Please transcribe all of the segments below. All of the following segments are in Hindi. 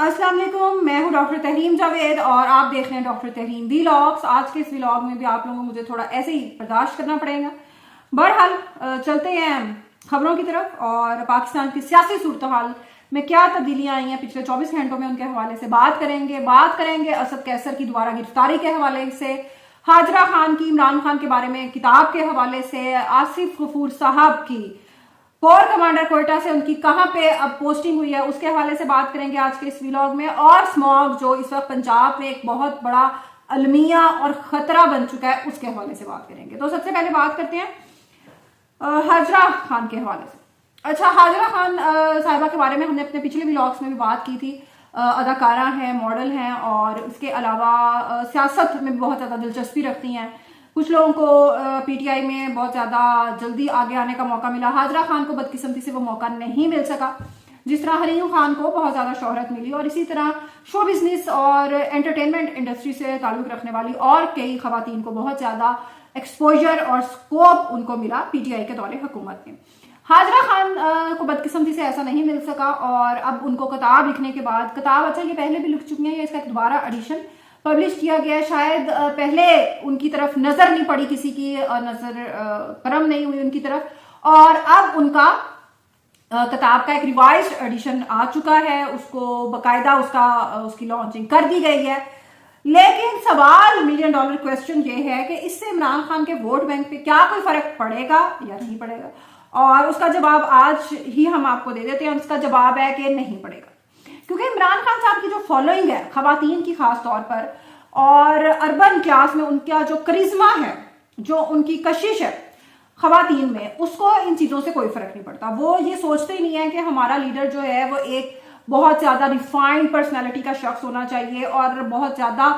अस्सलाम वालेकुम, मैं हूं डॉक्टर तहरीम जावेद और आप देख रहे हैं डॉक्टर तहरीम व्लॉग्स। आज के इस व्लॉग में भी आप लोगों को मुझे थोड़ा ऐसे ही बर्दाश्त करना पड़ेगा। बहरहाल चलते हैं खबरों की तरफ और पाकिस्तान की सियासी सूरत हाल में क्या तब्दीलियां आई हैं पिछले 24 घंटों में उनके हवाले से बात करेंगे असद कैसर की दोबारा गिरफ्तारी के हवाले से, हाजरा खान की, इमरान खान के बारे में किताब के हवाले से, आसिफ गफूर साहब की कोर कमांडर कोयटा से उनकी कहां पे अब पोस्टिंग हुई है उसके हवाले से बात करेंगे आज के इस व्लॉग में। और स्मॉग जो इस वक्त पंजाब में एक बहुत बड़ा अलमिया और खतरा बन चुका है उसके हवाले से बात करेंगे। तो सबसे पहले बात करते हैं हाजरा खान के हवाले से। अच्छा, हाजरा खान साहिबा के बारे में हमने अपने पिछले व्लॉग्स में भी बात की थी। अदाकारा हैं, मॉडल हैं और इसके अलावा सियासत में भी बहुत ज्यादा दिलचस्पी रखती हैं। कुछ लोगों को पीटीआई में बहुत ज्यादा जल्दी आगे आने का मौका मिला। हाजरा खान को बदकिस्मती से वो मौका नहीं मिल सका, जिस तरह हरीम खान को बहुत ज्यादा शोहरत मिली। और इसी तरह शो बिजनेस और एंटरटेनमेंट इंडस्ट्री से ताल्लुक रखने वाली और कई खवातीन को बहुत ज्यादा एक्सपोजर और स्कोप उनको मिला पीटीआई के दौरे हुकूमत में। हाजरा खान को बदकिस्मती से ऐसा नहीं मिल सका और अब उनको किताब लिखने के बाद, किताब अच्छा ये पहले भी लिख चुकी हैं, इसका दोबारा एडिशन पब्लिश किया गया। शायद पहले उनकी तरफ नजर नहीं पड़ी किसी की, नजर करम नहीं हुई उनकी तरफ और अब उनका किताब का एक रिवाइज्ड एडिशन आ चुका है। उसको बकायदा उसकी लॉन्चिंग कर दी गई है। लेकिन सवाल, $1 मिलियन क्वेश्चन ये है कि इससे इमरान खान के वोट बैंक पे क्या कोई फर्क पड़ेगा या नहीं पड़ेगा, और उसका जवाब आज ही हम आपको दे देते हैं। उसका जवाब है कि नहीं पड़ेगा, क्योंकि इमरान खान साहब की जो फॉलोइंग है खवातीन की खास तौर पर और अर्बन क्लास में, उनका जो करिश्मा है, जो उनकी कशिश है खवातीन में, उसको इन चीजों से कोई फर्क नहीं पड़ता। वो ये सोचते ही नहीं है कि हमारा लीडर जो है वो एक बहुत ज्यादा रिफाइंड पर्सनैलिटी का शख्स होना चाहिए और बहुत ज्यादा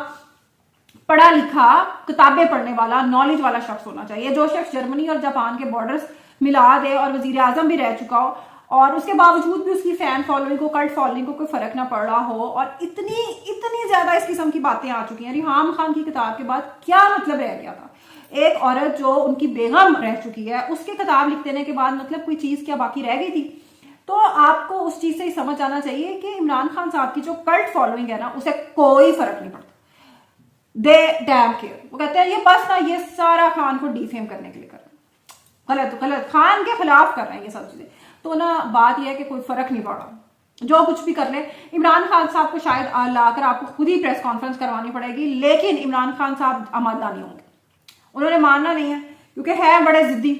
पढ़ा लिखा, किताबें पढ़ने वाला, नॉलेज वाला शख्स होना चाहिए, जो शख्स जर्मनी और जापान के बॉर्डर्स मिला दे और वजीर आजम भी रह चुका हो और उसके बावजूद भी उसकी फैन फॉलोइंग को, कल्ट फॉलोइंग को कोई फर्क ना पड़ रहा हो। और इतनी ज्यादा इस किस्म की बातें आ चुकी हैं। रिहाम खान की किताब के बाद क्या मतलब रह गया था? एक औरत जो उनकी बेगम रह चुकी है, उसकी किताब लिख देने के बाद मतलब कोई चीज क्या बाकी रह गई थी? तो आपको उस चीज से ही समझ आना चाहिए कि इमरान खान साहब की जो कल्ट फॉलोइंग है ना, उसे कोई फर्क नहीं पड़ता। दे डैम केयर। वो कहते हैं ये बस ना, ये सारा खान को डिफेम करने के लिए कर रहे हैं, गलत खान के खिलाफ कर रहे हैं ये सब चीजें। तो ना बात यह है कि कोई फर्क नहीं पड़ा, जो कुछ भी कर ले। इमरान खान साहब को शायद लाकर आपको खुद ही प्रेस कॉन्फ्रेंस करवानी पड़ेगी, लेकिन इमरान खान साहब आमादा नहीं होंगे। उन्होंने मानना नहीं है, क्योंकि है बड़े जिद्दी,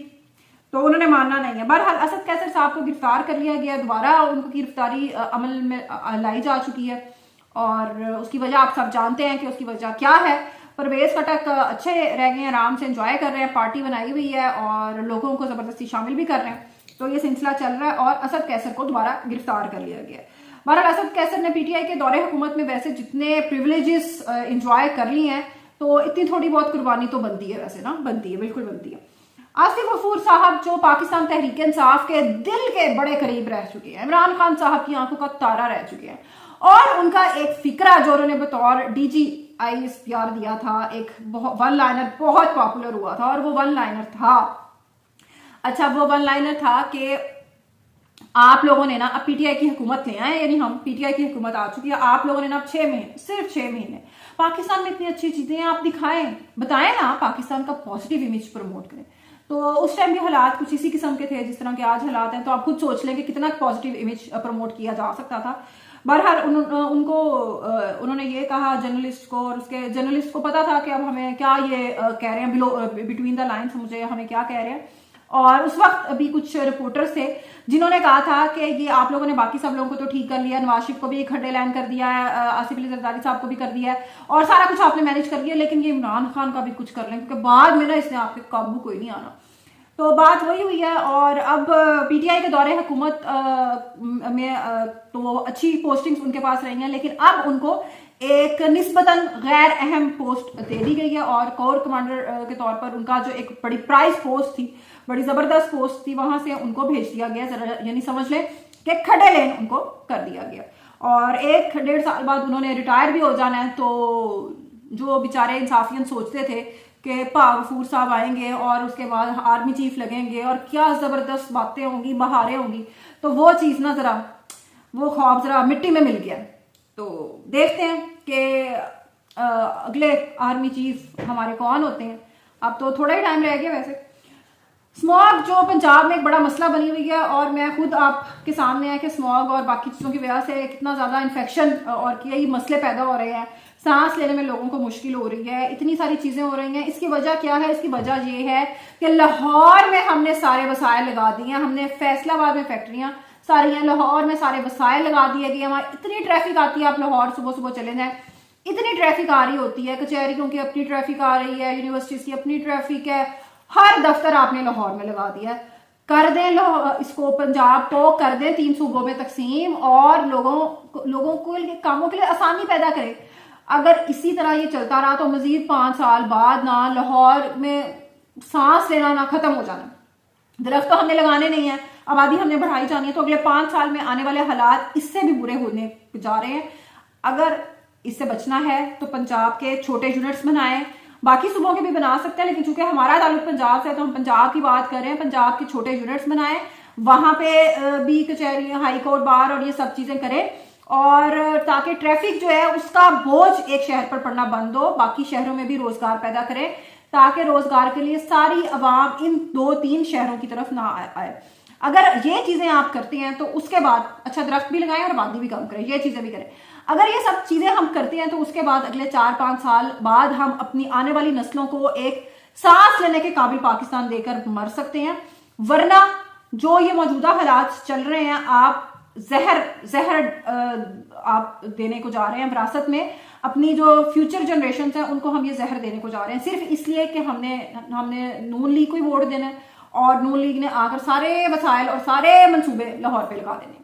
तो उन्होंने मानना नहीं है। बहरहाल असद कैसर साहब को गिरफ्तार कर लिया गया, दोबारा उनकी गिरफ्तारी अमल में लाई जा चुकी है और उसकी वजह आप सब जानते हैं कि उसकी वजह क्या है। परवेज खटक अच्छे रह गए हैं, आराम से एंजॉय कर रहे हैं, पार्टी बनाई हुई है और लोगों को जबरदस्ती शामिल भी कर रहे हैं। तो ये सिलसिला चल रहा है और असद कैसर को दोबारा गिरफ्तार कर लिया गया। बहरहाल असद कैसर ने पीटीआई के दौरे हुकूमत में वैसे जितने प्रिविलेजेस एंजॉय कर ली हैं, तो इतनी थोड़ी बहुत कुर्बानी तो बनती है, वैसे ना बनती है, बिल्कुल बनती है। आसिफ गफूर साहब जो पाकिस्तान तहरीक इंसाफ के दिल के बड़े करीब रह चुके हैं, इमरान खान साहब की आंखों का तारा रह चुके हैं और उनका एक फिक्रा जो उन्होंने बतौर DGI इख्तियार दिया था, एक वन लाइनर बहुत पॉपुलर हुआ था और वो वन लाइनर था, अच्छा वो वन लाइनर था कि आप लोगों ने ना अब पीटीआई की हुकूमत ले आए, यानी हम पीटीआई की हुकूमत आ चुकी है, आप लोगों ने ना अब 6 महीने, सिर्फ 6 महीने पाकिस्तान में इतनी अच्छी चीजें हैं, आप दिखाएं, बताएं ना, पाकिस्तान का पॉजिटिव इमेज प्रमोट करें। तो उस टाइम भी हालात कुछ इसी किस्म के थे जिस तरह के आज हालात हैं, तो आप खुद सोच लें कि कितना पॉजिटिव इमेज प्रमोट किया जा सकता था। बहरहाल उन्होंने ये कहा जर्नलिस्ट को, और उसके जर्नलिस्ट को पता था कि अब हमें क्या ये कह रहे हैं, बिटवीन द लाइन्स मुझे हमें क्या कह रहे हैं। और उस वक्त अभी कुछ रिपोर्टर्स थे जिन्होंने कहा था कि ये आप लोगों ने बाकी सब लोगों को तो ठीक कर लिया, नवाज शरीफ को भी खड्डे लाइन कर दिया है, आसिफ अली जरदारी साहब को भी कर दिया है और सारा कुछ आपने मैनेज कर लिया, लेकिन ये इमरान खान का भी कुछ कर लें, क्योंकि बाद में ना इसने आपके काबू कोई नहीं आना। तो बात वही हुई है और अब पीटीआई के दौरे हुकूमत में तो अच्छी पोस्टिंग्स उनके पास रही हैं, लेकिन अब उनको एक निस्बतन गैर अहम पोस्ट दे दी गई है और कोर कमांडर के तौर पर उनका जो एक बड़ी प्राइज पोस्ट थी, बड़ी जबरदस्त पोस्ट थी, वहां से उनको भेज दिया गया, यानी समझ लें कि खड़े लेन उनको कर दिया गया और 1-1.5 साल बाद उन्होंने रिटायर भी हो जाना है। तो जो बेचारे इंसाफियन सोचते थे कि गफूर साहब आएंगे और उसके बाद आर्मी चीफ लगेंगे और क्या जबरदस्त बातें होंगी, बहारें होंगी, तो वो चीज ना जरा, वो ख्वाब जरा मिट्टी में मिल गया। तो देखते हैं कि अगले आर्मी चीफ हमारे कौन होते हैं। अब तो थोड़ा ही टाइम रह गया। वैसे स्मॉग जो पंजाब में एक बड़ा मसला बनी हुई है, और मैं खुद आपके सामने है कि स्मॉग और बाकी चीज़ों की वजह से कितना ज़्यादा इन्फेक्शन और कई मसले पैदा हो रहे हैं, सांस लेने में लोगों को मुश्किल हो रही है, इतनी सारी चीज़ें हो रही हैं। इसकी वजह क्या है? इसकी वजह ये है कि लाहौर में हमने सारे वसाइल लगा दिए हैं। हमने फैसलाबाद में फैक्ट्रियाँ सारी हैं, लाहौर में सारे वसाइल लगा दिए गए। वहाँ इतनी ट्रैफिक आती है, आप लाहौर सुबह सुबह चले जाएं, इतनी ट्रैफिक आ रही होती है, कचहरियों की अपनी ट्रैफिक आ रही है, यूनिवर्सिटीज़ की अपनी ट्रैफिक है, हर दफ्तर आपने लाहौर में लगा दिया। कर दें इसको, पंजाब को कर दें 3 सूबों में तकसीम, और लोगों को कामों के लिए आसानी पैदा करें। अगर इसी तरह ये चलता रहा तो मजीद 5 साल बाद ना लाहौर में सांस लेना ना खत्म हो जाना। दरख्त तो हमने लगाने नहीं है, आबादी हमने बढ़ाई जानी है, तो अगले 5 साल में आने वाले हालात इससे भी बुरे होने जा रहे हैं। अगर इससे बचना है तो पंजाब के छोटे यूनिट्स बनाएं, बाकी सूबों के भी बना सकते हैं, लेकिन चूंकि हमारा ताल्लुक पंजाब से है तो हम पंजाब की बात कर रहे हैं। पंजाब के छोटे यूनिट्स बनाएं, वहां पे भी कचहरियां, हाई कोर्ट, बार और ये सब चीजें करें, और ताकि ट्रैफिक जो है उसका बोझ एक शहर पर पड़ना बंद हो। बाकी शहरों में भी रोजगार पैदा करें ताकि रोजगार के लिए सारी आवाम इन 2-3 शहरों की तरफ ना आए। अगर ये चीजें आप करते हैं तो उसके बाद अच्छा दरख्त भी लगाएं और आबादी भी कम करें, ये चीजें भी करें। अगर ये सब चीजें हम करते हैं तो उसके बाद अगले 4-5 साल बाद हम अपनी आने वाली नस्लों को एक सांस लेने के काबिल पाकिस्तान देकर मर सकते हैं। वरना जो ये मौजूदा हालात चल रहे हैं, आप जहर आप देने को जा रहे हैं विरासत में। अपनी जो फ्यूचर जनरेशन हैं उनको हम ये जहर देने को जा रहे हैं, सिर्फ इसलिए कि हमने नून लीग को ही वोट देना है, और नून लीग ने आकर सारे वसाइल और सारे मंसूबे लाहौर पे लगा देने।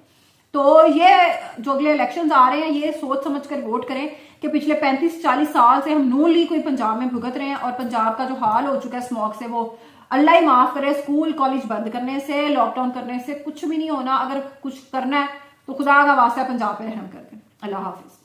तो ये जो अगले इलेक्शंस आ रहे हैं, ये सोच समझ कर वोट करें कि पिछले 35-40 साल से हम नून लीग को ही पंजाब में भुगत रहे हैं, और पंजाब का जो हाल हो चुका है स्मॉग से, वो अल्लाह ही माफ करे। स्कूल कॉलेज बंद करने से, लॉकडाउन करने से कुछ भी नहीं होना। अगर कुछ करना है तो खुदा का वास्ता पंजाब पे रहम कर दें। अल्लाह हाफिज।